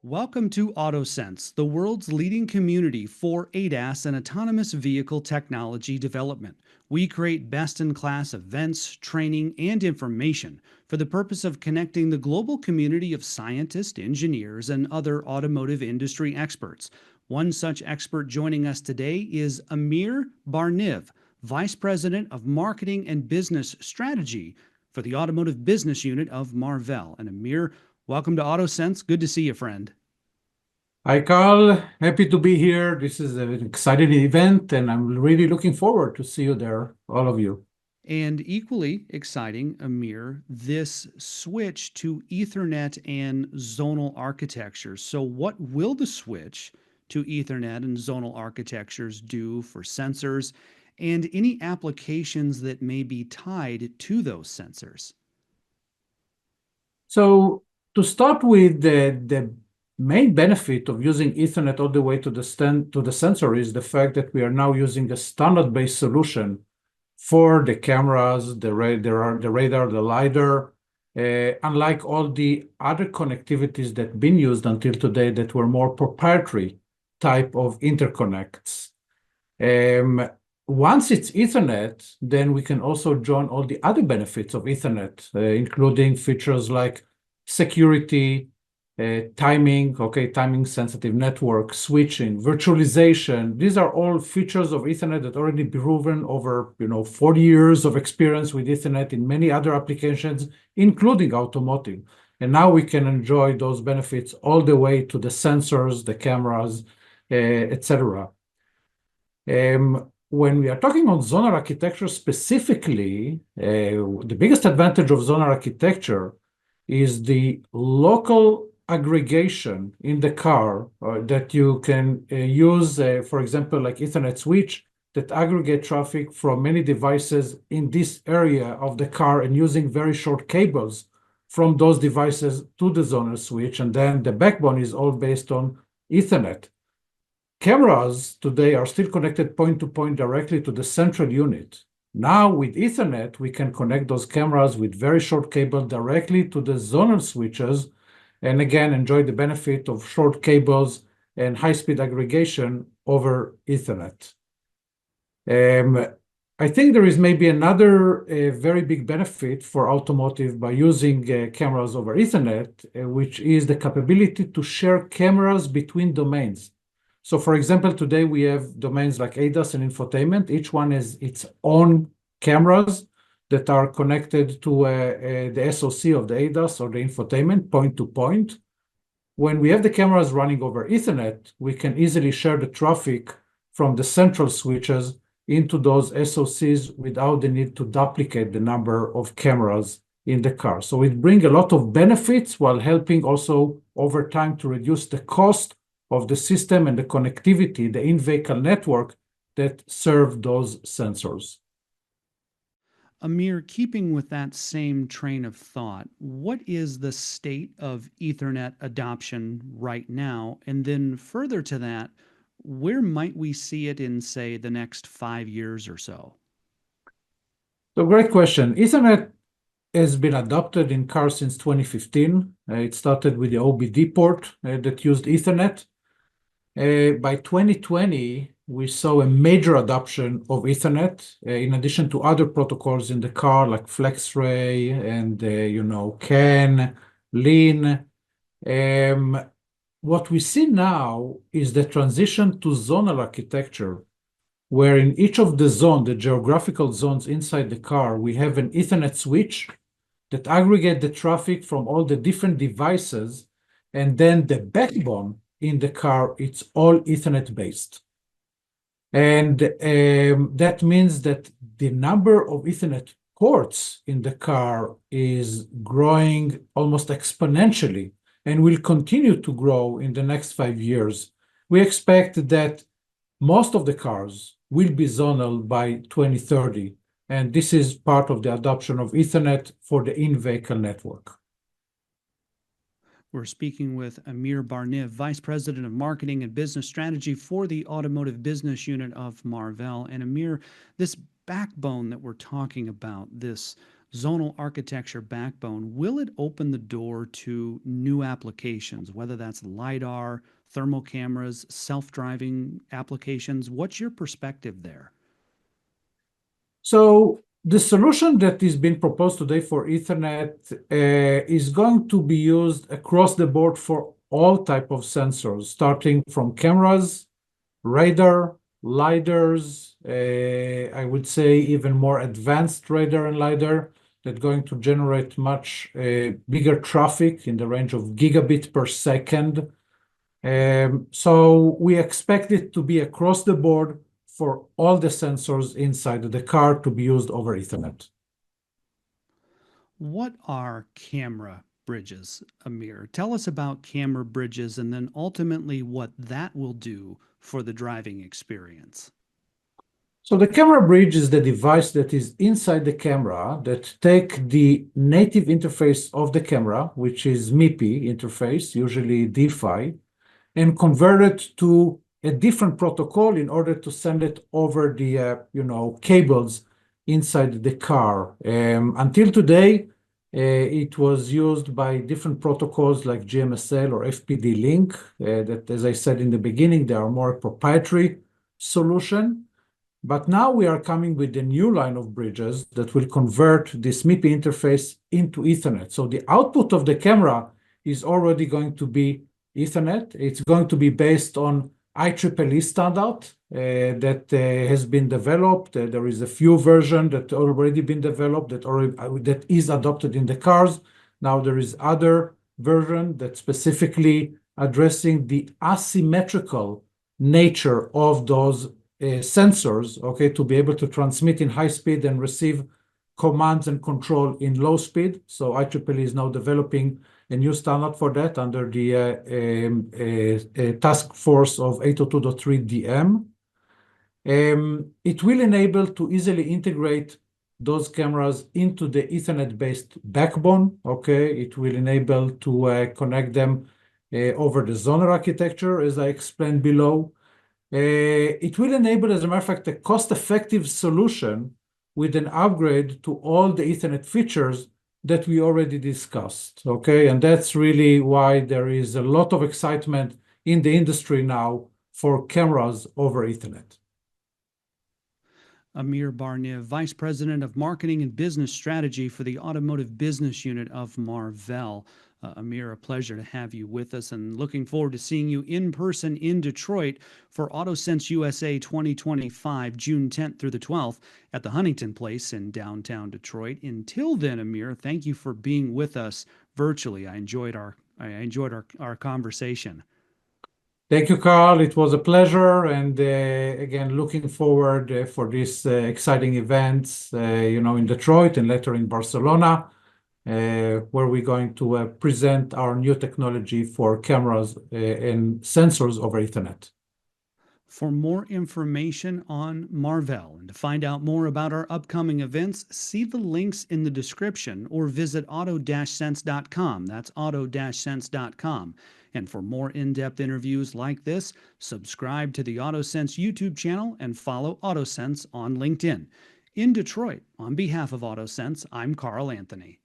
Welcome to AutoSens, the world's leading community for ADAS and autonomous vehicle technology development. We create best-in-class events, training, and information for the purpose of connecting the global community of scientists, engineers, and other automotive industry experts. One such expert joining us today is Amir Bar Niv, Vice President of Marketing and Business Strategy for the Automotive Business Unit of Marvell. And Amir, welcome to AutoSens. Good to see you, friend. Hi, Carl. Happy to be here. This is an exciting event, and I'm really looking forward to see you there, all of you. And equally exciting, Amir, this switch to Ethernet and zonal architectures. So what will the switch to Ethernet and zonal architectures do for sensors and any applications that may be tied to those sensors? So to start with, the main benefit of using Ethernet all the way to the sensor is the fact that we are now using a standard-based solution for the cameras, the radar, the LiDAR, unlike all the other connectivities that have been used until today that were more proprietary type of interconnects. Once it's Ethernet, then we can also join all the other benefits of Ethernet, including features like security, timing, timing-sensitive network, switching, virtualization. These are all features of Ethernet that already proven over 40 years of experience with Ethernet in many other applications, including automotive. And now we can enjoy those benefits all the way to the sensors, the cameras, etc. When we are talking on zonal architecture specifically, the biggest advantage of zonal architecture is the local aggregation in the car that you can use, for example, like Ethernet switch that aggregate traffic from many devices in this area of the car and using very short cables from those devices to the zonal switch. And then the backbone is all based on Ethernet. Cameras today are still connected point-to-point directly to the central unit. Now with Ethernet, we can connect those cameras with very short cable directly to the zonal switches, and again, enjoy the benefit of short cables and high-speed aggregation over Ethernet. I think there is maybe another very big benefit for automotive by using cameras over Ethernet, which is the capability to share cameras between domains. So for example, today we have domains like ADAS and infotainment. Each one has its own cameras that are connected to the SoC of the ADAS or the infotainment point to point. When we have the cameras running over Ethernet, we can easily share the traffic from the central switches into those SoCs without the need to duplicate the number of cameras in the car. So it brings a lot of benefits while helping also over time to reduce the cost of the system and the connectivity, the in-vehicle network that serve those sensors. Amir, keeping with that same train of thought, what is the state of Ethernet adoption right now? And then further to that, where might we see it in, say, the next 5 years or so? So great question. Ethernet has been adopted in cars since 2015. It started with the OBD port that used Ethernet. By 2020, we saw a major adoption of Ethernet, in addition to other protocols in the car like FlexRay and CAN, LIN. What we see now is the transition to zonal architecture, where in each of the geographical zones inside the car, we have an Ethernet switch that aggregate the traffic from all the different devices, and then the backbone in the car, it's all Ethernet based. And that means that the number of Ethernet ports in the car is growing almost exponentially and will continue to grow in the next 5 years. We expect that most of the cars will be zonal by 2030, and this is part of the adoption of Ethernet for the in-vehicle network. We're speaking with Amir Bar Niv, Vice President of Marketing and Business Strategy for the Automotive Business Unit of Marvell. And Amir, this backbone that we're talking about, this zonal architecture backbone, will it open the door to new applications, whether that's LiDAR, thermal cameras, self-driving applications? What's your perspective there? So the solution that is being proposed today for Ethernet is going to be used across the board for all type of sensors, starting from cameras, radar, lidars, I would say even more advanced radar and lidar that going to generate much bigger traffic in the range of gigabit per second. So we expect it to be across the board for all the sensors inside the car to be used over Ethernet. What are camera bridges, Amir? Tell us about camera bridges and then ultimately what that will do for the driving experience. So the camera bridge is the device that is inside the camera that take the native interface of the camera, which is MIPI interface, usually D-Fi, and convert it to a different protocol in order to send it over the cables inside the car. Until today, it was used by different protocols like GMSL or FPD-Link. That, as I said in the beginning, they are more proprietary solution. But now we are coming with a new line of bridges that will convert this MIPI interface into Ethernet. So the output of the camera is already going to be Ethernet. It's going to be based on IEEE standard that has been developed. There is a few version that already been developed that is adopted in the cars. Now there is other version that specifically addressing the asymmetrical nature of those sensors, okay, to be able to transmit in high speed and receive commands and control in low speed. So IEEE is now developing a new standard for that under the task force of 802.3 DM. It will enable to easily integrate those cameras into the Ethernet-based backbone, okay? It will enable to connect them over the zonal architecture, as I explained below. It will enable, as a matter of fact, a cost-effective solution with an upgrade to all the Ethernet features that we already discussed, okay? And that's really why there is a lot of excitement in the industry now for cameras over Ethernet. Amir Bar Niv, Vice President of Marketing and Business Strategy for the Automotive Business Unit of Marvell. Amir, a pleasure to have you with us and looking forward to seeing you in person in Detroit for AutoSens USA 2025, June 10th through the 12th at the Huntington Place in downtown Detroit. Until then, Amir, thank you for being with us virtually. I enjoyed our conversation. Thank you, Carl. It was a pleasure. And again, looking forward for these exciting events, in Detroit and later in Barcelona, where we're going to present our new technology for cameras and sensors over Ethernet. For more information on Marvell and to find out more about our upcoming events, see the links in the description or visit auto-sense.com. That's auto-sense.com. And for more in-depth interviews like this, subscribe to the AutoSense YouTube channel and follow AutoSense on LinkedIn. In Detroit, on behalf of AutoSense, I'm Carl Anthony.